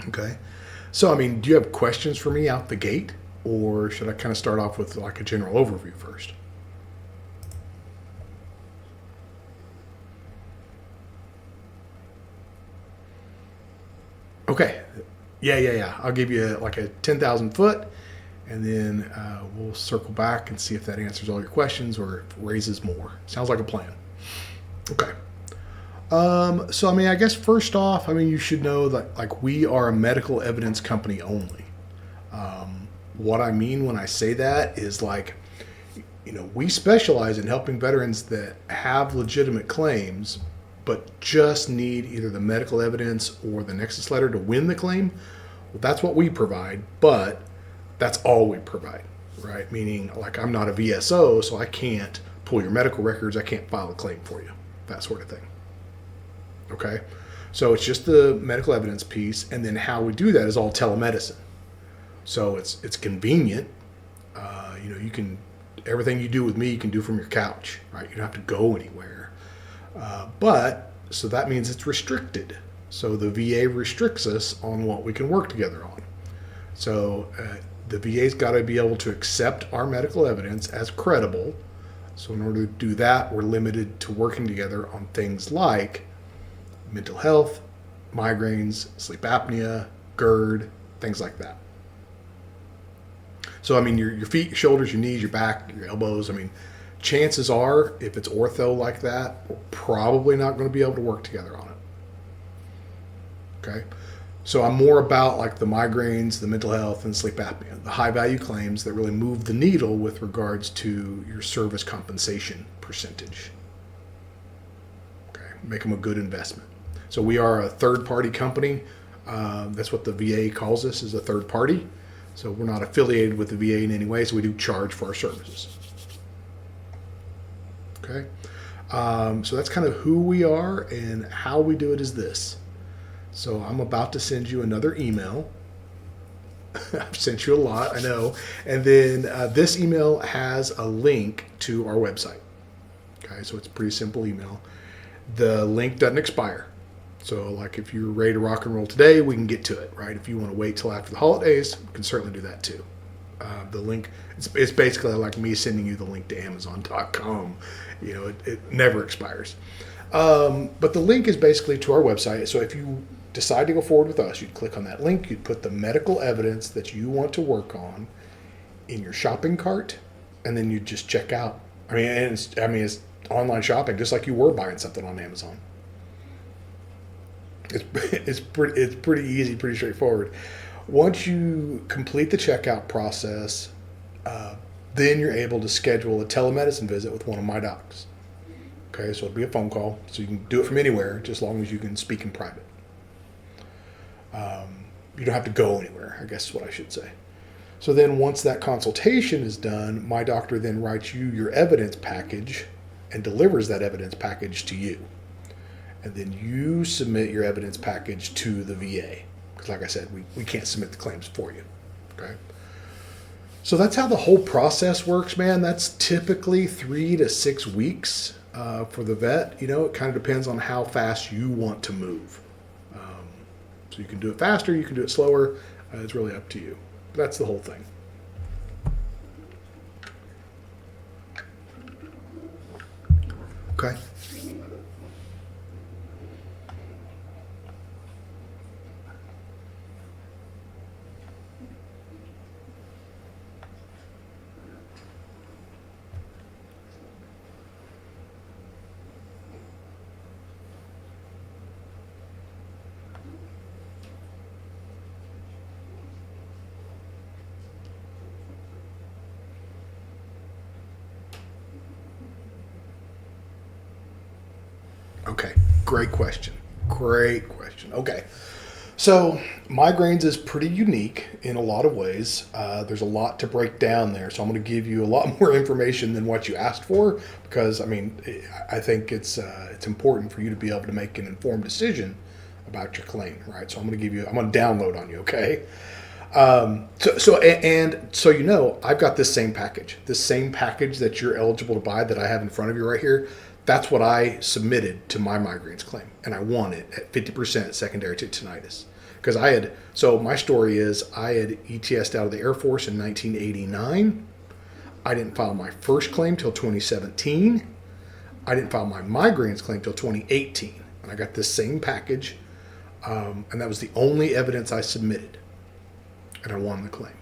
Okay. So, I mean, do you have questions for me out the gate, or should I kind of start off with like a general overview first? Okay. Yeah. I'll give you like a 10,000 foot, and then we'll circle back and see if that answers all your questions or if it raises more. Sounds like a plan. Okay. So, I mean, I guess first off, I mean, you should know that like we are a medical evidence company only. What I mean when I say that is like, we specialize in helping veterans that have legitimate claims, but just need either the medical evidence or the Nexus letter to win the claim. Well, that's what we provide, but that's all we provide, right? Meaning, like, I'm not a VSO, so I can't pull your medical records, I can't file a claim for you, that sort of thing. Okay? So it's just the medical evidence piece, and then how we do that is all telemedicine. So it's convenient. You can everything you do with me, you can do from your couch, right? You don't have to go anywhere. But so that means it's restricted. So the VA restricts us on what we can work together on. So the VA's got to be able to accept our medical evidence as credible. So in order to do that, we're limited to working together on things like mental health, migraines, sleep apnea, GERD, things like that. So, I mean, your feet, your shoulders, your knees, your back, your elbows, I mean, chances are, if it's ortho like that, we're probably not going to be able to work together on it. Okay? So I'm more about like the migraines, the mental health, and sleep apnea, the high value claims that really move the needle with regards to your service compensation percentage. Okay? Make them a good investment. So we are a third party company. That's what the VA calls us, is a third party. So we're not affiliated with the VA in any way, so we do charge for our services. Okay? So that's kind of who we are, and how we do it is this. So I'm about to send you another email. I've sent you a lot, I know. And then this email has a link to our website. Okay, so it's a pretty simple email. The link doesn't expire. So, like, if you're ready to rock and roll today, we can get to it, right? If you want to wait till after the holidays, we can certainly do that too. The link, it's basically like me sending you the link to Amazon.com. It never expires. But the link is basically to our website. So if you decide to go forward with us, you'd click on that link, you'd put the medical evidence that you want to work on in your shopping cart, and then you'd just check out. It's online shopping, just like you were buying something on Amazon. It's pretty easy, pretty straightforward. Once you complete the checkout process, then you're able to schedule a telemedicine visit with one of my docs. Okay, so it'll be a phone call, so you can do it from anywhere, just as long as you can speak in private. You don't have to go anywhere, I guess is what I should say. So then once that consultation is done, my doctor then writes you your evidence package and delivers that evidence package to you. And then you submit your evidence package to the VA. Because like I said, we can't submit the claims for you. Okay. So that's how the whole process works, man. That's typically 3 to 6 weeks for the vet. It kind of depends on how fast you want to move. So you can do it faster, you can do it slower. It's really up to you. But that's the whole thing. Okay. Okay, great question. Great question. Okay, so migraines is pretty unique in a lot of ways. There's a lot to break down there, so I'm going to give you a lot more information than what you asked for because I think it's important for you to be able to make an informed decision about your claim, right? So I'm going to download on you, okay? So I've got this same package that you're eligible to buy that I have in front of you right here. That's what I submitted to my migraines claim, and I won it at 50% secondary to tinnitus. Because so my story is I had ETS'd out of the Air Force in 1989. I didn't file my first claim till 2017. I didn't file my migraines claim till 2018. And I got this same package, and that was the only evidence I submitted. And I won the claim.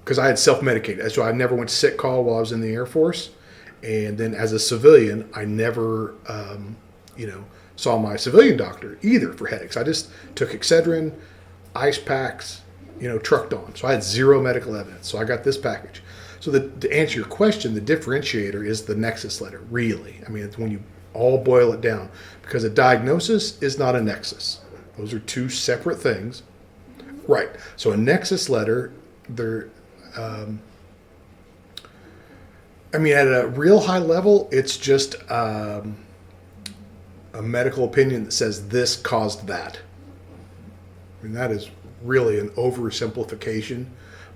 Because I had self-medicated. So I never went to sick call while I was in the Air Force. And then as a civilian, I never, saw my civilian doctor either for headaches. I just took Excedrin, ice packs, trucked on. So I had zero medical evidence. So I got this package. So to answer your question, the differentiator is the Nexus letter, really. I mean, it's when you all boil it down. Because a diagnosis is not a Nexus. Those are two separate things. Right. So a Nexus letter, at a real high level, it's just a medical opinion that says this caused that. I mean, that is really an oversimplification.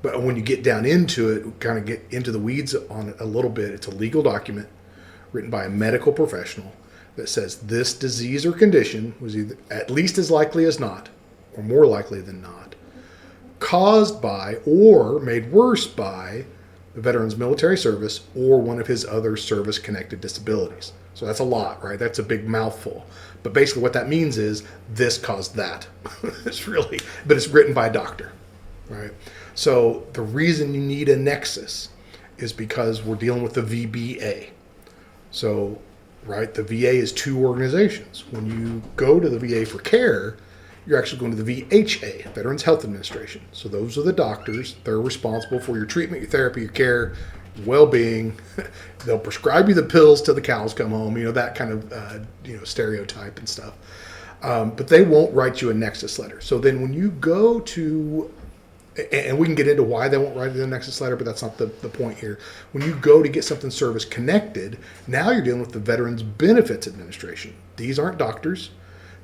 But when you get down into it, kind of get into the weeds on it a little bit, it's a legal document written by a medical professional that says this disease or condition was either at least as likely as not, or more likely than not, caused by or made worse by the veteran's military service or one of his other service-connected disabilities. So that's a lot, right? That's a big mouthful. But basically what that means is this caused that. But it's written by a doctor, right? So the reason you need a Nexus is because we're dealing with the VBA. So, right, the VA is two organizations. When you go to the VA for care, you're actually going to the VHA, Veterans Health Administration. So those are the doctors. They're responsible for your treatment, your therapy, your care, well-being. They'll prescribe you the pills till the cows come home, that kind of stereotype and stuff. But they won't write you a Nexus letter. So then when you go to, and we can get into why they won't write you a Nexus letter, but that's not the point here. When you go to get something service connected, now you're dealing with the Veterans Benefits Administration. These aren't doctors.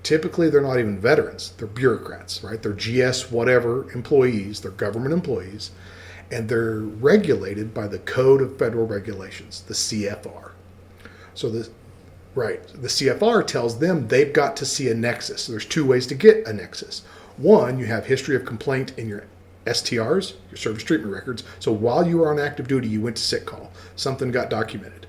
Typically, they're not even veterans. They're bureaucrats, right? They're GS whatever employees. They're government employees. And they're regulated by the Code of Federal Regulations, the CFR. So the CFR tells them they've got to see a Nexus. So there's two ways to get a Nexus. One, you have history of complaint in your STRs, your service treatment records. So while you were on active duty, you went to sick call. Something got documented.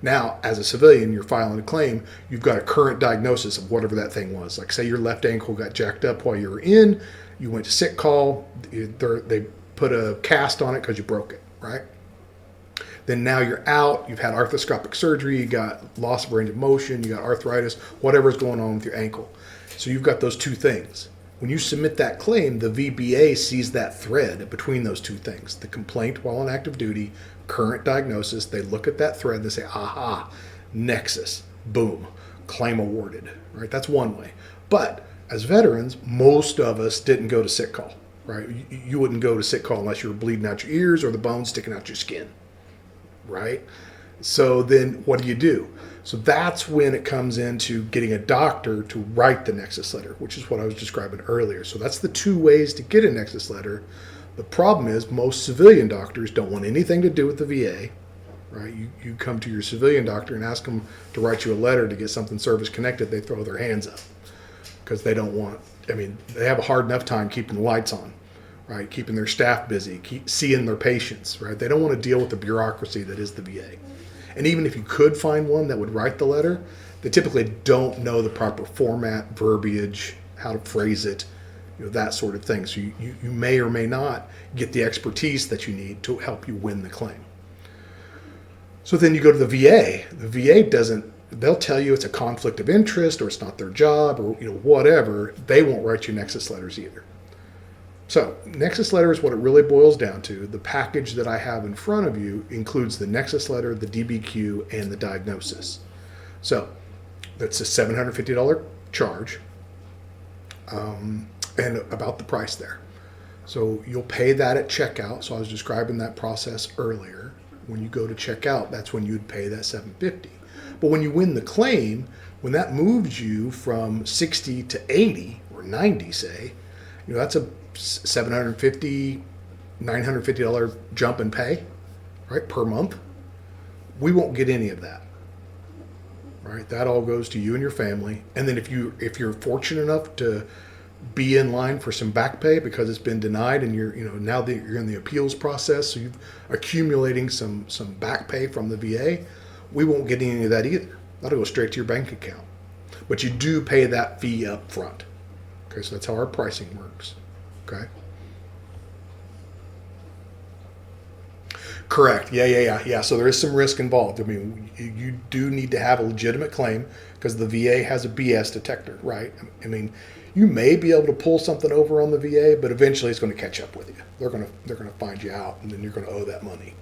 Now, as a civilian, you're filing a claim. You've got a current diagnosis of whatever that thing was. Like, say your left ankle got jacked up while you were in. You went to sick call. They put a cast on it because you broke it, right? Then now you're out. You've had arthroscopic surgery. You got loss of range of motion. You got arthritis, whatever's going on with your ankle. So you've got those two things. When you submit that claim, the VBA sees that thread between those two things. The complaint while on active duty, current diagnosis. They look at that thread and they say, aha, Nexus, boom, claim awarded, right? That's one way. But as veterans, most of us didn't go to sick call, right? You wouldn't go to sick call unless you were bleeding out your ears or the bones sticking out your skin, right? So then what do? So that's when it comes into getting a doctor to write the Nexus letter, which is what I was describing earlier. So that's the two ways to get a Nexus letter. The problem is most civilian doctors don't want anything to do with the VA, right? You come to your civilian doctor and ask them to write you a letter to get something service connected, they throw their hands up because they don't want, they have a hard enough time keeping the lights on, right? Keeping their staff busy, seeing their patients, right? They don't want to deal with the bureaucracy that is the VA. And even if you could find one that would write the letter, they typically don't know the proper format, verbiage, how to phrase it, that sort of thing. So you may or may not get the expertise that you need to help you win the claim. So then you go to the VA. The VA they'll tell you it's a conflict of interest or it's not their job or whatever. They won't write you Nexus letters either. So Nexus letter is what it really boils down to. The package that I have in front of you includes the Nexus letter, the DBQ, and the diagnosis. So that's a $750 charge. And about the price there. So you'll pay that at checkout. So I was describing that process earlier. When you go to checkout, that's when you'd pay that $750. But when you win the claim, when that moves you from 60 to 80 or 90, say, that's a $750, $950 jump in pay, right, per month. We won't get any of that. Right? That all goes to you and your family. And then if you're fortunate enough to be in line for some back pay because it's been denied, and now that you're in the appeals process, so you're accumulating some back pay from the VA. We won't get any of that either. That'll go straight to your bank account. But you do pay that fee up front. Okay, so that's how our pricing works. Okay. Correct. Yeah. So there is some risk involved. I mean, you do need to have a legitimate claim because the VA has a BS detector, right? I mean, you may be able to pull something over on the VA, but eventually it's going to catch up with you. They're going to find you out, and then you're going to owe that money.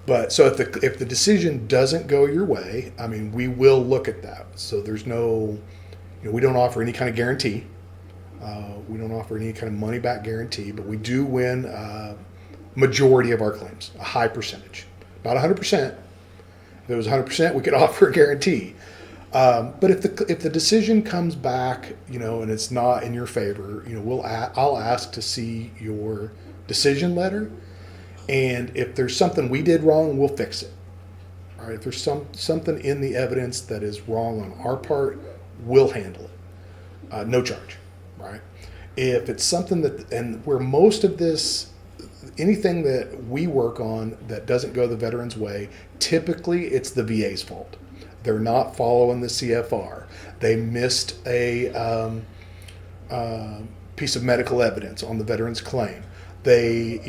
But so if the decision doesn't go your way, I mean, we will look at that. So there's no, we don't offer any kind of guarantee. We don't offer any kind of money back guarantee, but we do win majority of our claims, a high percentage, not 100%. If it was 100%, we could offer a guarantee. But if the decision comes back, and it's not in your favor, I'll ask to see your decision letter, and if there's something we did wrong, we'll fix it. All right. If there's something in the evidence that is wrong on our part, we'll handle it, no charge. Right. If it's something and where most of this, anything that we work on that doesn't go the veteran's way, typically it's the VA's fault. They're not following the CFR. They missed a piece of medical evidence on the veteran's claim. They,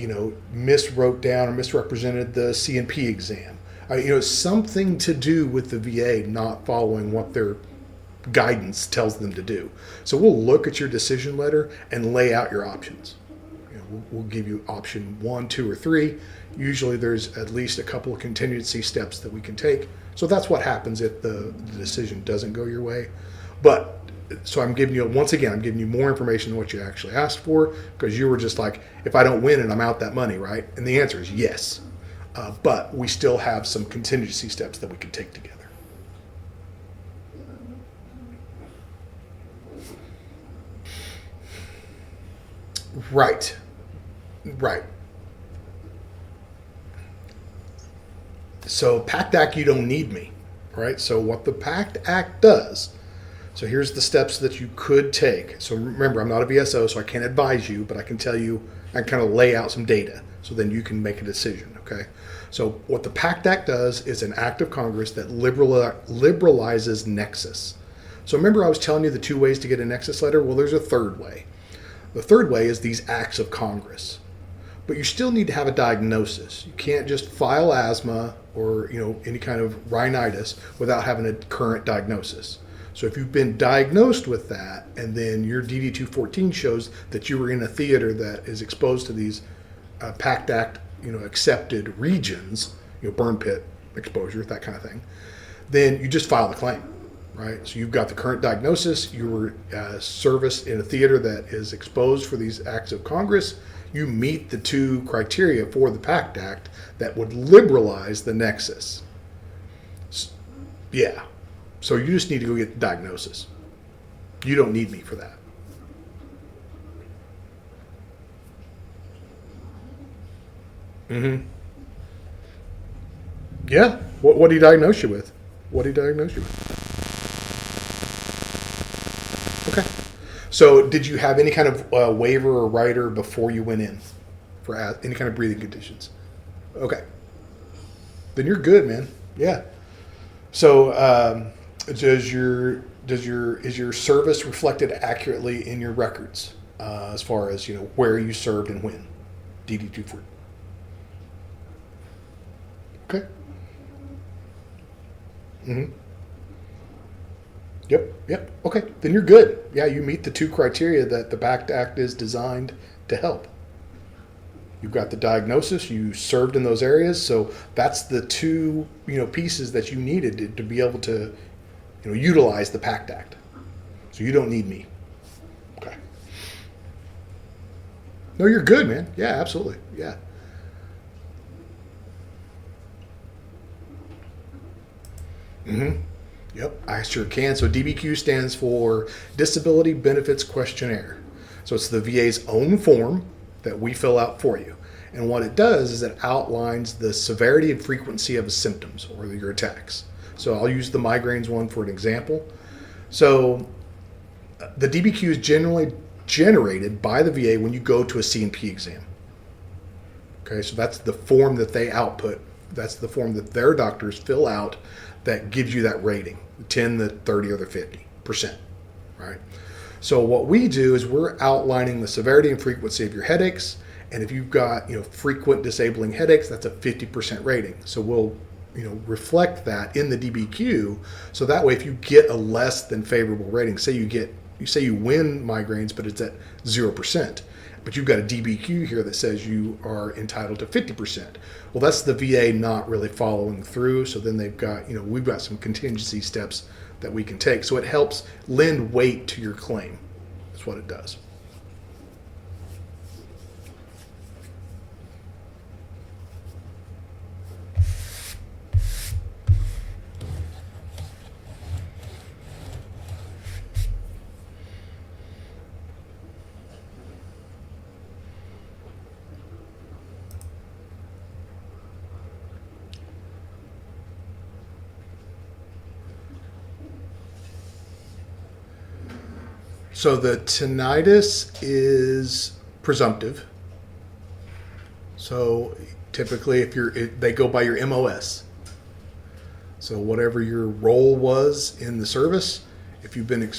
miswrote down or misrepresented the C&P exam. Something to do with the VA not following what their guidance tells them to do. So we'll look at your decision letter and lay out your options. We'll give you option 1, 2, or 3. Usually there's at least a couple of contingency steps that we can take. So that's what happens if the decision doesn't go your way. But so I'm giving you more information than what you actually asked for, because you were just like, if I don't win it, I'm out that money, right? And the answer is yes. But we still have some contingency steps that we can take together. Right. So PACT Act, you don't need me, right? So what the PACT Act does, so here's the steps that you could take. So remember, I'm not a VSO, so I can't advise you, but I can tell you, I can kind of lay out some data, so then you can make a decision, okay? So what the PACT Act does is an act of Congress that liberalizes Nexus. So remember I was telling you the 2 ways to get a Nexus letter? Well, there's a third way. The third way is these acts of Congress. But you still need to have a diagnosis. You can't just file asthma or any kind of rhinitis without having a current diagnosis. So if you've been diagnosed with that, and then your DD-214 shows that you were in a theater that is exposed to these PACT Act accepted regions, burn pit exposure, that kind of thing, then you just file the claim. Right, so you've got the current diagnosis. You were serviced in a theater that is exposed for these acts of Congress. You meet the 2 criteria for the PACT Act that would liberalize the Nexus. Yeah, so you just need to go get the diagnosis. You don't need me for that. Mm-hmm. Yeah. What do you diagnose you with? Okay. So did you have any kind of waiver or rider before you went in for any kind of breathing conditions? Okay. Then you're good, man. Yeah. So is your service reflected accurately in your records as far as where you served and when? DD-214. Okay. Mm-hmm. Yep. Okay, then you're good. Yeah, you meet the 2 criteria that the PACT Act is designed to help. You've got the diagnosis, you served in those areas, so that's the 2, pieces that you needed to be able to, utilize the PACT Act. So you don't need me. Okay. No, you're good, man. Yeah, absolutely. Yeah. Mm-hmm. Yep, I sure can. So DBQ stands for Disability Benefits Questionnaire. So it's the VA's own form that we fill out for you. And what it does is it outlines the severity and frequency of symptoms or your attacks. So I'll use the migraines one for an example. So the DBQs generated by the VA when you go to a C&P exam. Okay, so that's the form that they output. That's the form that their doctors fill out that gives you that rating, 10, the 30, or the 50%, right? So what we do is we're outlining the severity and frequency of your headaches. And if you've got, frequent disabling headaches, that's a 50% rating. So we'll, reflect that in the DBQ. So that way, if you get a less than favorable rating, say you win migraines, but it's at 0%, but you've got a DBQ here that says you are entitled to 50%. Well, that's the VA not really following through. So then they've got, we've got some contingency steps that we can take. So it helps lend weight to your claim. That's what it does. So the tinnitus is presumptive. So typically, if they go by your MOS. So whatever your role was in the service, if you've been,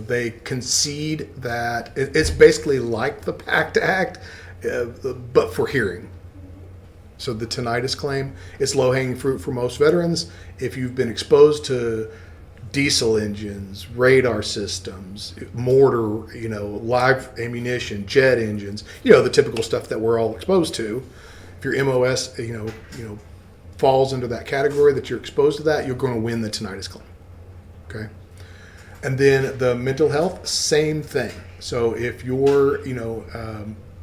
they concede that it's basically like the PACT Act, but for hearing. So the tinnitus claim, it's low-hanging fruit for most veterans. If you've been exposed to diesel engines, radar systems, mortar, live ammunition, jet engines, the typical stuff that we're all exposed to. If your MOS, falls into that category that you're exposed to that, you're going to win the tinnitus claim. Okay. And then the mental health, same thing. So if you're,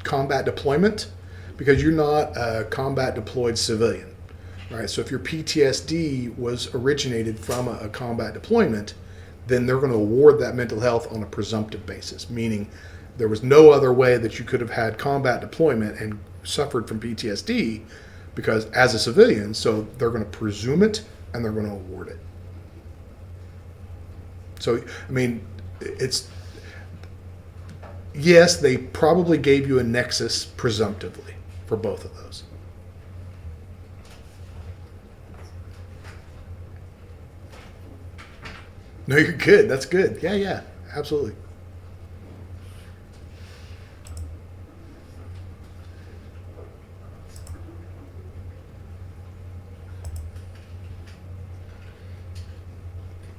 combat deployment, because you're not a combat deployed civilian. Right, so if your PTSD was originated from a combat deployment, then they're going to award that mental health on a presumptive basis, meaning there was no other way that you could have had combat deployment and suffered from PTSD because as a civilian, so they're going to presume it and they're going to award it. So, yes, they probably gave you a Nexus presumptively for both of those. No, you're good. That's good. Yeah, absolutely.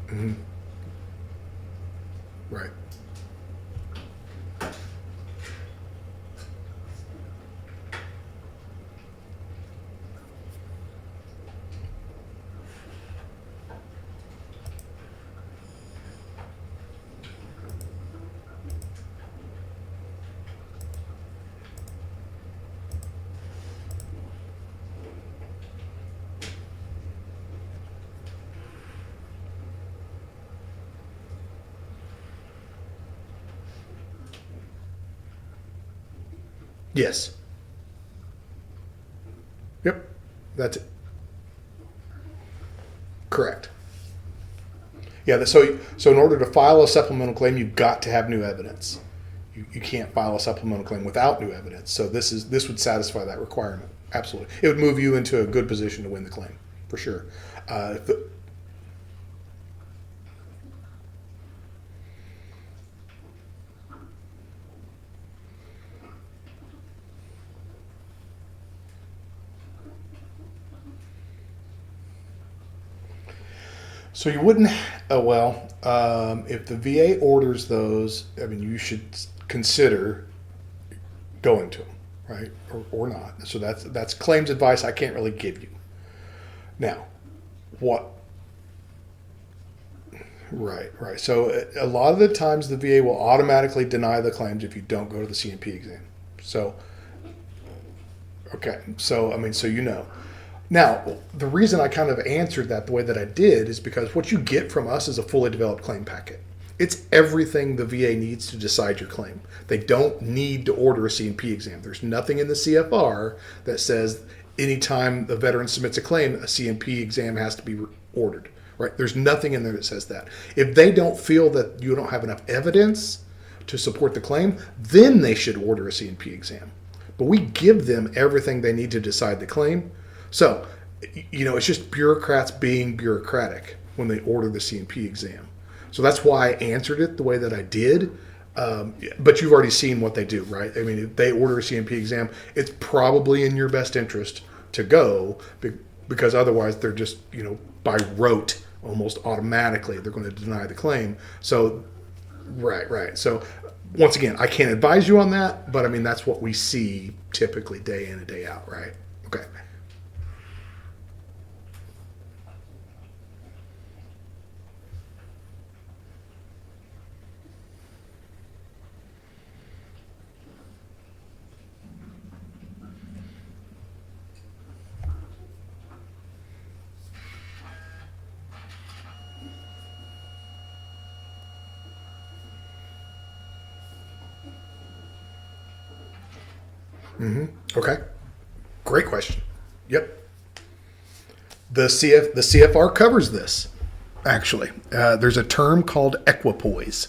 Mm-hmm. Right. Yes. Yep. That's it. Correct. Yeah. So in order to file a supplemental claim, you've got to have new evidence. You can't file a supplemental claim without new evidence. So this would satisfy that requirement. Absolutely. It would move you into a good position to win the claim, for sure. So you wouldn't, if the VA orders those, you should consider going to them, right? Or not. So that's claims advice I can't really give you. Now, what? Right. So a lot of the times the VA will automatically deny the claims if you don't go to the C&P exam. So, okay. So Now, the reason I kind of answered that the way that I did is because what you get from us is a fully developed claim packet. It's everything the VA needs to decide your claim. They don't need to order a C&P exam. There's nothing in the CFR that says anytime the veteran submits a claim, a C&P exam has to be ordered. Right? There's nothing in there that says that. If they don't feel that you don't have enough evidence to support the claim, then they should order a C&P exam. But we give them everything they need to decide the claim. So, it's just bureaucrats being bureaucratic when they order the C&P exam. So that's why I answered it the way that I did. But you've already seen what they do, right? I mean, if they order a C&P exam, it's probably in your best interest to go, because otherwise they're just, by rote, almost automatically, they're going to deny the claim. So, right. So, once again, I can't advise you on that, but I mean, that's what we see typically day in and day out, right? Okay. Okay. Great question. Yep. The CFR covers this, actually. There's a term called equipoise.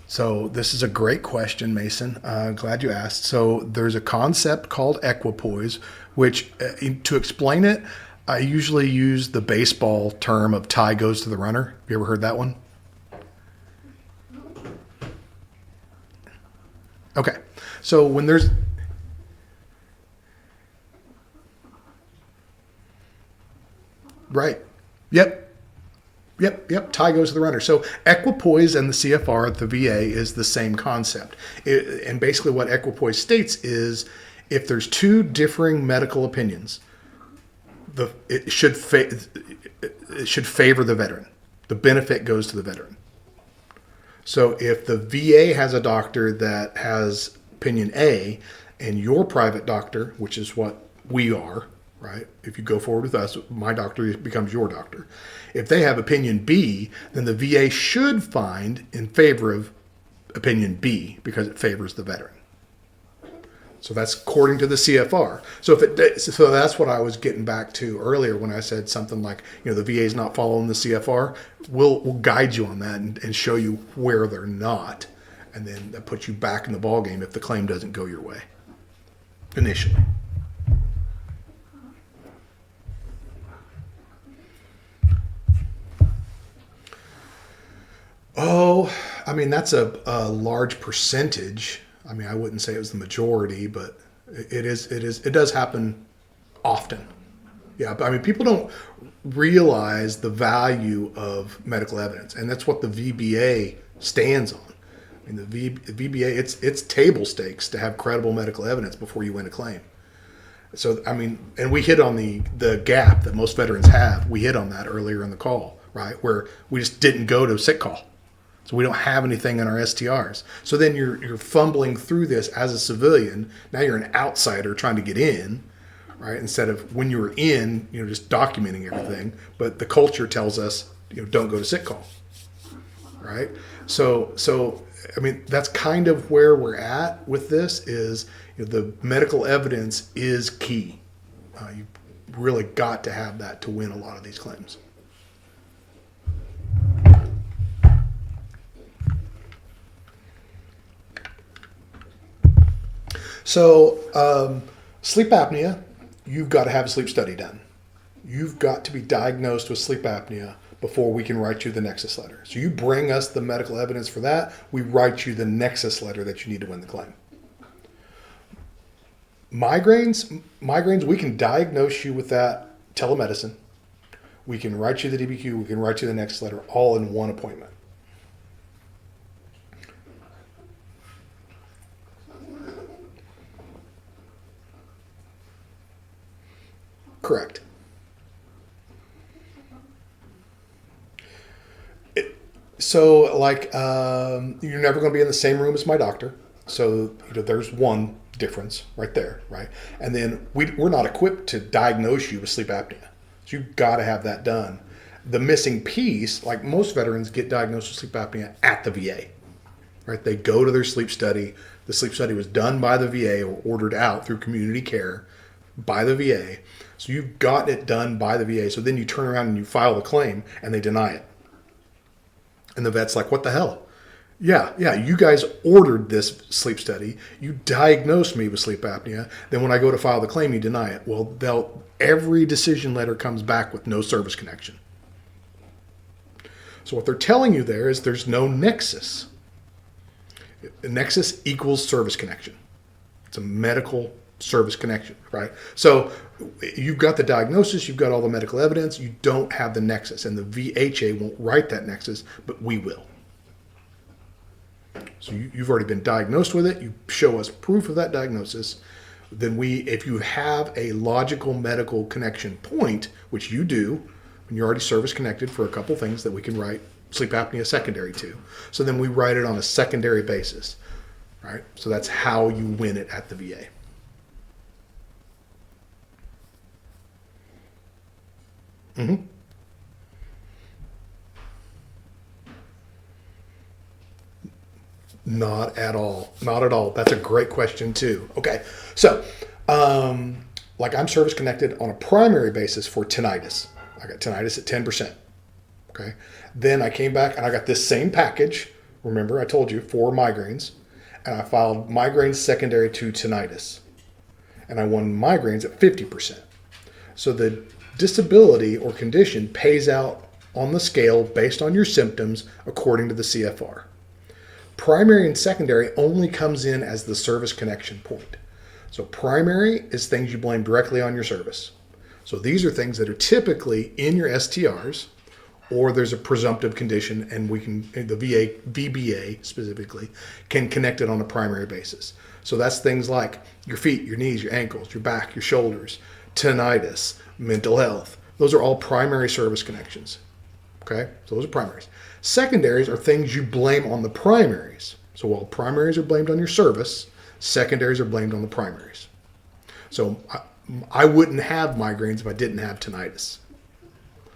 So this is a great question, Mason. Glad you asked. So there's a concept called equipoise, which to explain it, I usually use the baseball term of tie goes to the runner. Have you ever heard that one? Okay. So when there's... Right. Yep. Tie goes to the runner. So equipoise and the CFR at the VA is the same concept. And basically what equipoise states is if there's two differing medical opinions, it should favor the veteran. The benefit goes to the veteran. So if the VA has a doctor that has opinion A and your private doctor, which is what we are, right? If you go forward with us, my doctor becomes your doctor. If they have opinion B, then the VA should find in favor of opinion B because it favors the veteran. So that's according to the CFR. So so that's what I was getting back to earlier when I said something like, the VA is not following the CFR. We'll guide you on that and show you where they're not, and then that puts you back in the ballgame if the claim doesn't go your way initially. Oh, I mean, that's a large percentage. I mean, I wouldn't say it was the majority, but it does happen often. Yeah, but I mean, people don't realize the value of medical evidence, and that's what the VBA stands on. I mean, the VBA, it's table stakes to have credible medical evidence before you win a claim. So, I mean, and we hit on the gap that most veterans have. We hit on that earlier in the call, right? Where we just didn't go to sick call. So we don't have anything in our STRs. So then you're fumbling through this as a civilian. Now you're an outsider trying to get in, right? Instead of when you were in, just documenting everything. But the culture tells us, don't go to sick call, right? So I mean, that's kind of where we're at with this is, the medical evidence is key. You really got to have that to win a lot of these claims. So sleep apnea, you've got to have a sleep study done. You've got to be diagnosed with sleep apnea before we can write you the Nexus letter. So you bring us the medical evidence for that, we write you the Nexus letter that you need to win the claim. Migraines, we can diagnose you with that telemedicine. We can write you the DBQ, we can write you the Nexus letter all in one appointment. Correct. So, you're never going to be in the same room as my doctor. So, there's one difference right there, right? And then we're not equipped to diagnose you with sleep apnea. So, you've got to have that done. The missing piece, like most veterans get diagnosed with sleep apnea at the VA, right? They go to their sleep study. The sleep study was done by the VA or ordered out through community care by the VA. So you've got it done by the VA. So then you turn around and you file the claim and they deny it. And the vet's like, what the hell? Yeah. You guys ordered this sleep study. You diagnosed me with sleep apnea. Then when I go to file the claim, you deny it. Well, every decision letter comes back with no service connection. So what they're telling you there is there's no nexus. The nexus equals service connection. It's a medical service connection, right? So you've got the diagnosis, you've got all the medical evidence, you don't have the nexus, and the VHA won't write that nexus, but we will. So you've already been diagnosed with it. You show us proof of that diagnosis. Then if you have a logical medical connection point, which you do, when you're already service connected for a couple things that we can write sleep apnea secondary to. So then we write it on a secondary basis, right? So that's how you win it at the VA. Mm-hmm. Not at all. Not at all. That's a great question too. Okay. So, like I'm service connected on a primary basis for tinnitus. I got tinnitus at 10%. Okay. Then I came back and I got this same package. Remember, I told you 4 migraines, and I filed migraines secondary to tinnitus, and I won migraines at 50%. So the disability or condition pays out on the scale based on your symptoms according to the CFR. Primary and secondary only comes in as the service connection point. So primary is things you blame directly on your service. So these are things that are typically in your STRs, or there's a presumptive condition, and the VBA specifically, can connect it on a primary basis. So that's things like your feet, your knees, your ankles, your back, your shoulders, tinnitus, mental health. Those are all primary service connections. Okay, so those are primaries. Secondaries are things you blame on the primaries. So while primaries are blamed on your service, secondaries are blamed on the primaries. So I wouldn't have migraines if I didn't have tinnitus.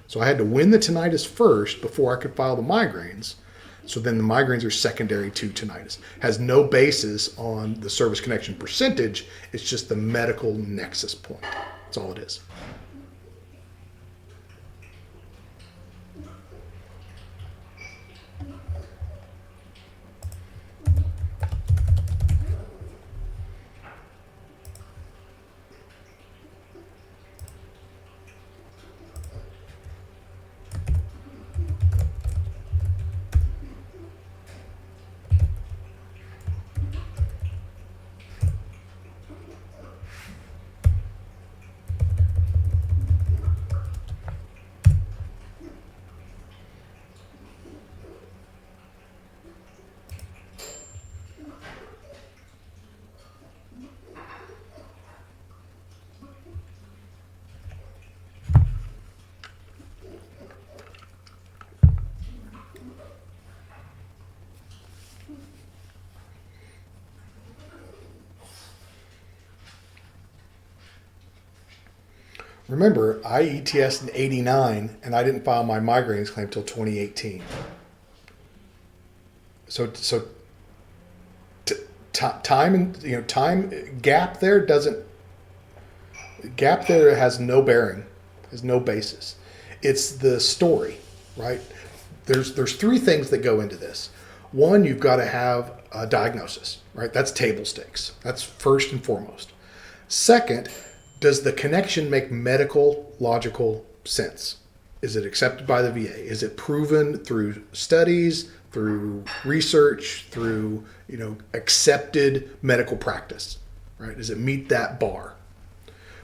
So I had to win the tinnitus first before I could file the migraines. So then the migraines are secondary to tinnitus. Has no basis on the service connection percentage. It's just the medical nexus point. That's all it is. Remember, I ETS in '89, and I didn't file my migraines claim until 2018. So time and time gap there has no bearing, has no basis. It's the story, right? There's 3 things that go into this. One, you've got to have a diagnosis, right? That's table stakes. That's first and foremost. Second, does the connection make medical, logical sense? Is it accepted by the VA? Is it proven through studies, through research, through accepted medical practice, right? Does it meet that bar?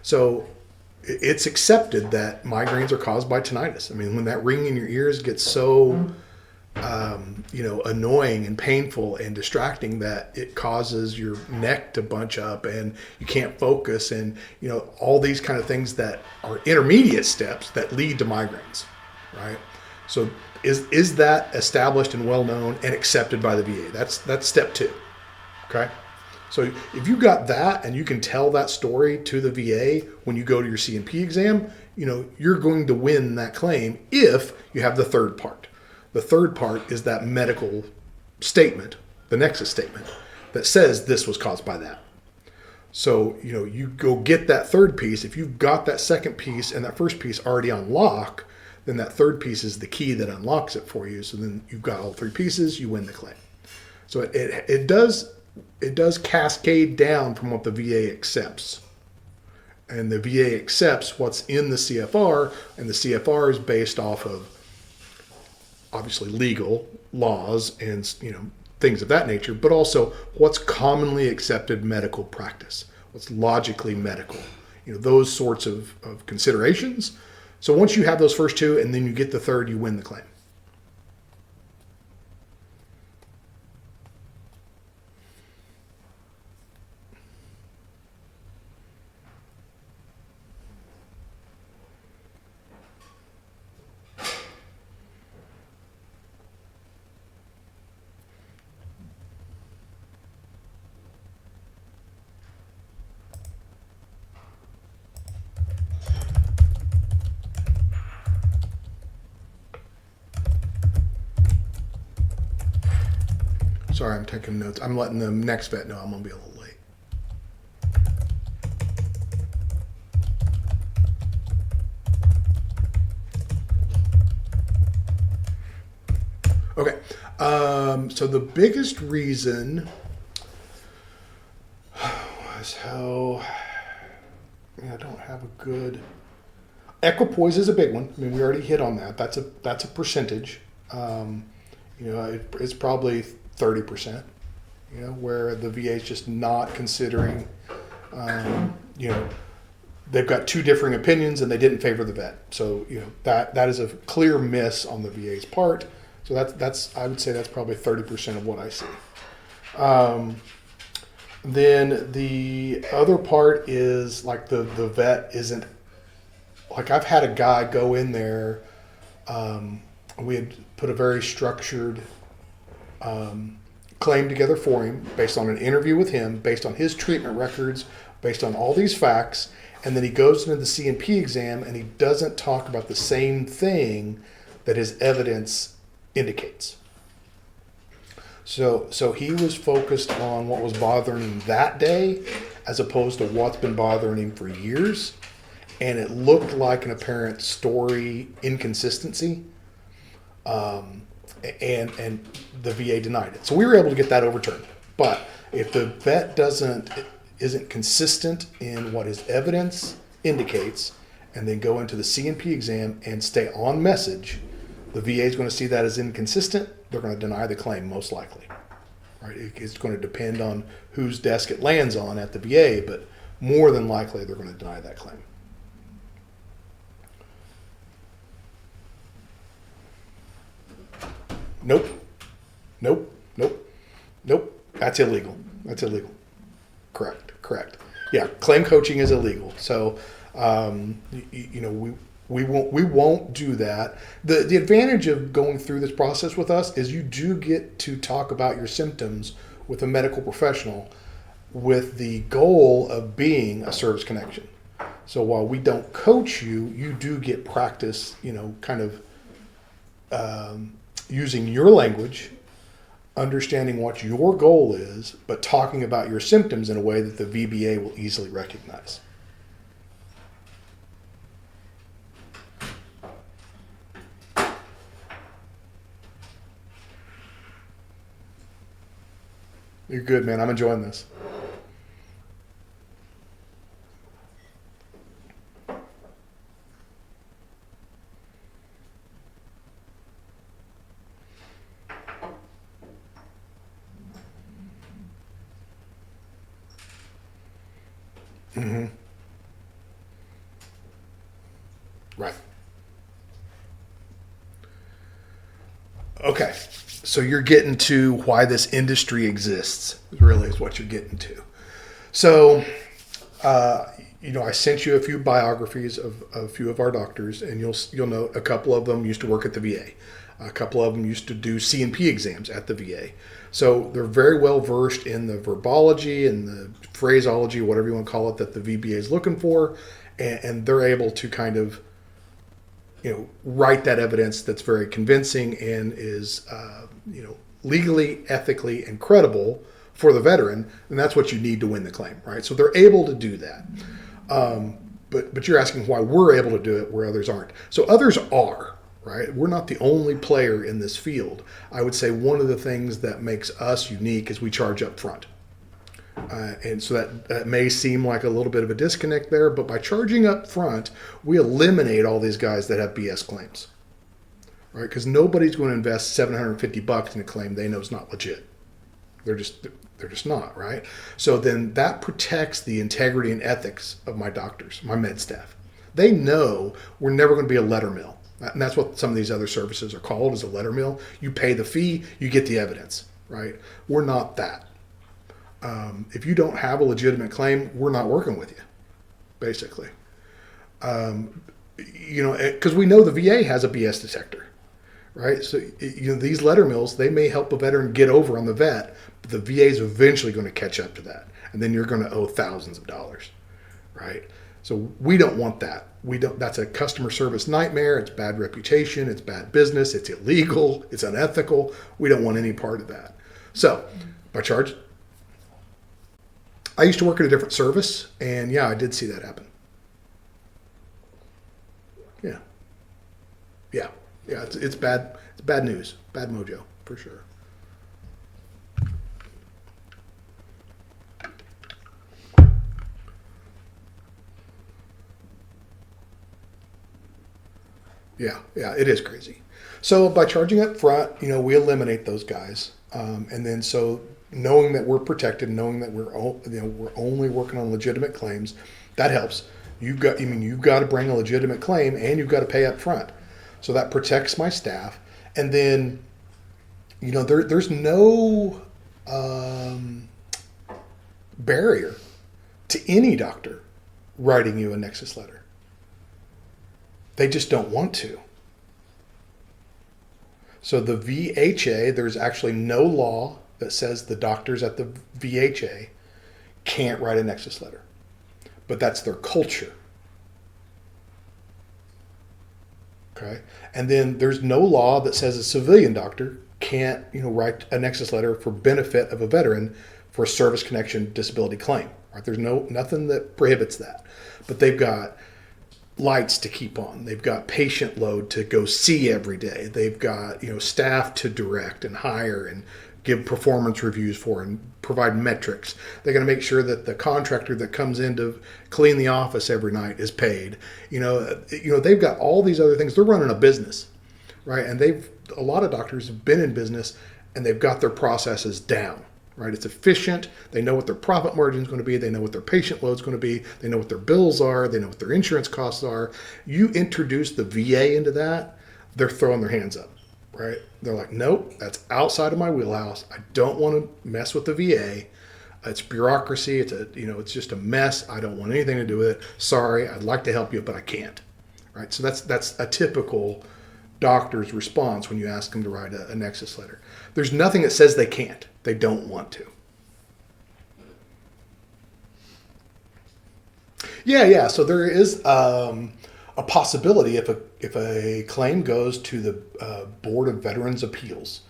So it's accepted that migraines are caused by tinnitus. I mean, when that ring in your ears gets so annoying and painful and distracting that it causes your neck to bunch up and you can't focus, and all these kind of things that are intermediate steps that lead to migraines, right? So is that established and well known and accepted by the VA? That's step 2. Okay. So if you got that and you can tell that story to the VA when you go to your C&P exam, you're going to win that claim if you have the third part. The third part is that medical statement, the nexus statement, that says this was caused by that. So, you go get that third piece. If you've got that second piece and that first piece already on lock, then that third piece is the key that unlocks it for you. So then you've got all 3 pieces, you win the claim. So it does cascade down from what the VA accepts. And the VA accepts what's in the CFR, and the CFR is based off of obviously legal laws and things of that nature, but also what's commonly accepted medical practice, what's logically medical, those sorts of considerations. So once you have those first two and then you get the third, you win the claim. Sorry, I'm taking notes. I'm letting the next vet know I'm going to be a little late. Okay. So the biggest reason was how I don't have a good equipoise is a big one. I mean, we already hit on that. That's a percentage. It's probably 30%. Where the VA is just not considering. They've got two differing opinions and they didn't favor the vet. So that is a clear miss on the VA's part. So that's I would say that's probably 30% of what I see. Then the other part is like the vet isn't, like I've had a guy go in there, we had put a very structured claim together for him based on an interview with him, based on his treatment records, based on all these facts, and then he goes into the C&P exam and he doesn't talk about the same thing that his evidence indicates. So he was focused on what was bothering him that day as opposed to what's been bothering him for years. And it looked like an apparent story inconsistency. And the VA denied it. So we were able to get that overturned. But if the vet isn't consistent in what his evidence indicates and then go into the C&P exam and stay on message, the VA is going to see that as inconsistent. They're going to deny the claim most likely. Right? It's going to depend on whose desk it lands on at the VA, but more than likely they're going to deny that claim. Nope. That's illegal. Correct. Yeah, claim coaching is illegal. So, we won't do that. The advantage of going through this process with us is you do get to talk about your symptoms with a medical professional with the goal of being a service connection. So while we don't coach you, you do get practice, kind of using your language, understanding what your goal is, but talking about your symptoms in a way that the VBA will easily recognize. You're good, man. I'm enjoying this. Mm-hmm. Right. Okay. So you're getting to why this industry exists, really is what you're getting to. So, I sent you a few biographies of a few of our doctors, and you'll know a couple of them used to work at the VA. A couple of them used to do C&P exams at the VA. So they're very well versed in the verbology and the phraseology, whatever you want to call it, that the VBA is looking for, and they're able to kind of write that evidence that's very convincing and is, legally, ethically, and credible for the veteran. And that's what you need to win the claim, right? So they're able to do that. But you're asking why we're able to do it where others aren't. So others are, right? We're not the only player in this field. I would say one of the things that makes us unique is we charge up front. And so that may seem like a little bit of a disconnect there, but by charging up front, we eliminate all these guys that have BS claims, right? Because nobody's going to invest $750 in a claim they know is not legit. They're just not, right? So then that protects the integrity and ethics of my doctors, my med staff. They know we're never going to be a letter mill. And that's what some of these other services are called, is a letter mill. You pay the fee, you get the evidence, right? We're not that. If you don't have a legitimate claim, we're not working with you, basically. Because we know the VA has a BS detector, right? So, these letter mills, they may help a veteran get over on the vet, but the VA is eventually going to catch up to that. And then you're going to owe thousands of dollars, right? So we don't want that. That's a customer service nightmare. It's bad reputation. It's bad business. It's illegal. It's unethical. We don't want any part of that. So by charge, I used to work at a different service, and yeah, I did see that happen. Yeah. It's bad. It's bad news. Bad mojo for sure. Yeah, it is crazy. So by charging up front, we eliminate those guys, and then so knowing that we're protected, knowing that we're only working on legitimate claims, that helps. You've got to bring a legitimate claim, and you've got to pay up front, so that protects my staff. And then, there's no barrier to any doctor writing you a Nexus letter. They just don't want to. So the VHA, there's actually no law that says the doctors at the VHA can't write a Nexus letter. But that's their culture. Okay? And then there's no law that says a civilian doctor can't, write a Nexus letter for benefit of a veteran for a service connection disability claim. Right? There's nothing that prohibits that. But they've got lights to keep on. They've got patient load to go see every day. They've got, staff to direct and hire and give performance reviews for and provide metrics. They're going to make sure that the contractor that comes in to clean the office every night is paid. They've got all these other things. They're running a business, right? And a lot of doctors have been in business and they've got their processes down. Right? It's efficient. They know what their profit margin is going to be. They know what their patient load is going to be. They know what their bills are. They know what their insurance costs are. You introduce the VA into that, they're throwing their hands up, right? They're like, nope, that's outside of my wheelhouse. I don't want to mess with the VA. It's bureaucracy. It's just a mess. I don't want anything to do with it. Sorry, I'd like to help you, but I can't, right? So that's a typical doctor's response when you ask them to write a Nexus letter. There's nothing that says they can't. They don't want to. Yeah. So there is a possibility if a claim goes to the Board of Veterans Appeals.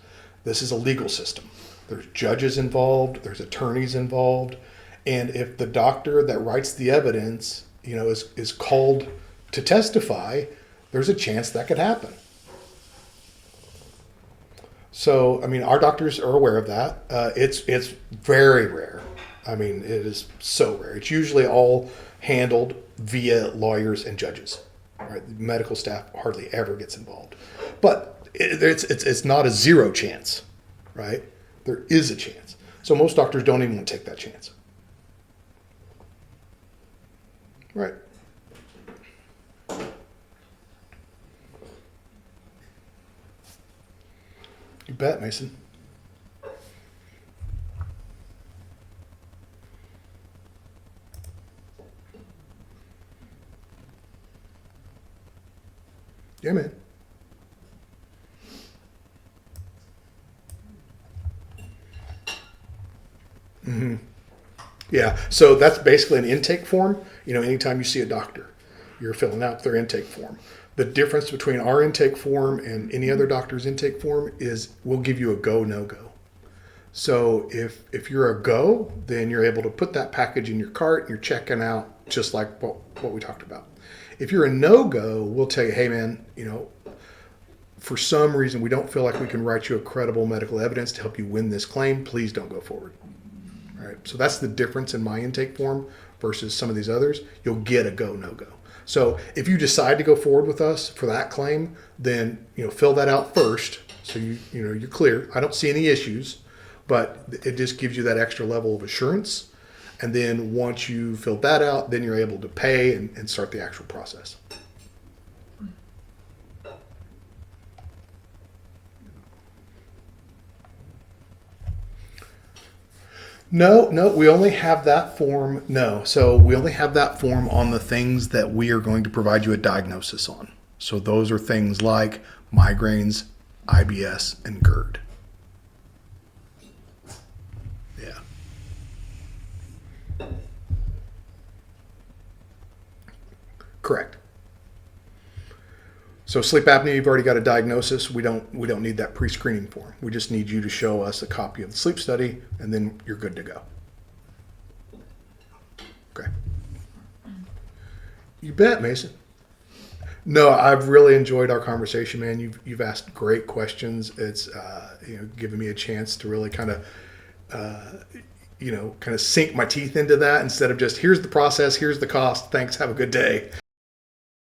This is a legal system. There's judges involved. There's attorneys involved. And if the doctor that writes the evidence, is called to testify, there's a chance that could happen. So, our doctors are aware of that. It's very rare. It is so rare. It's usually all handled via lawyers and judges. Right? The medical staff hardly ever gets involved. But it's not a zero chance, right? There is a chance. So most doctors don't even want to take that chance. Right. You bet, Mason. Yeah, man. Mm-hmm. Yeah, so that's basically an intake form. Anytime you see a doctor, you're filling out their intake form. The difference between our intake form and any other doctor's intake form is we'll give you a go, no-go. So if you're a go, then you're able to put that package in your cart and you're checking out just like what we talked about. If you're a no-go, we'll tell you, hey man, for some reason we don't feel like we can write you a credible medical evidence to help you win this claim, please don't go forward. All right. So that's the difference in my intake form versus some of these others. You'll get a go, no go. So if you decide to go forward with us for that claim, then fill that out first. So you're clear. I don't see any issues, but it just gives you that extra level of assurance. And then once you filled that out, then you're able to pay and start the actual process. No, we only have that form. No, so we only have that form on the things that we are going to provide you a diagnosis on. So those are things like migraines, IBS, and GERD. Yeah. Correct. So sleep apnea, you've already got a diagnosis. We don't need that pre-screening form. We just need you to show us a copy of the sleep study, and then you're good to go. Okay. You bet, Mason. No, I've really enjoyed our conversation, man. You've asked great questions. It's given me a chance to really kind of sink my teeth into that instead of just here's the process, here's the cost. Thanks. Have a good day.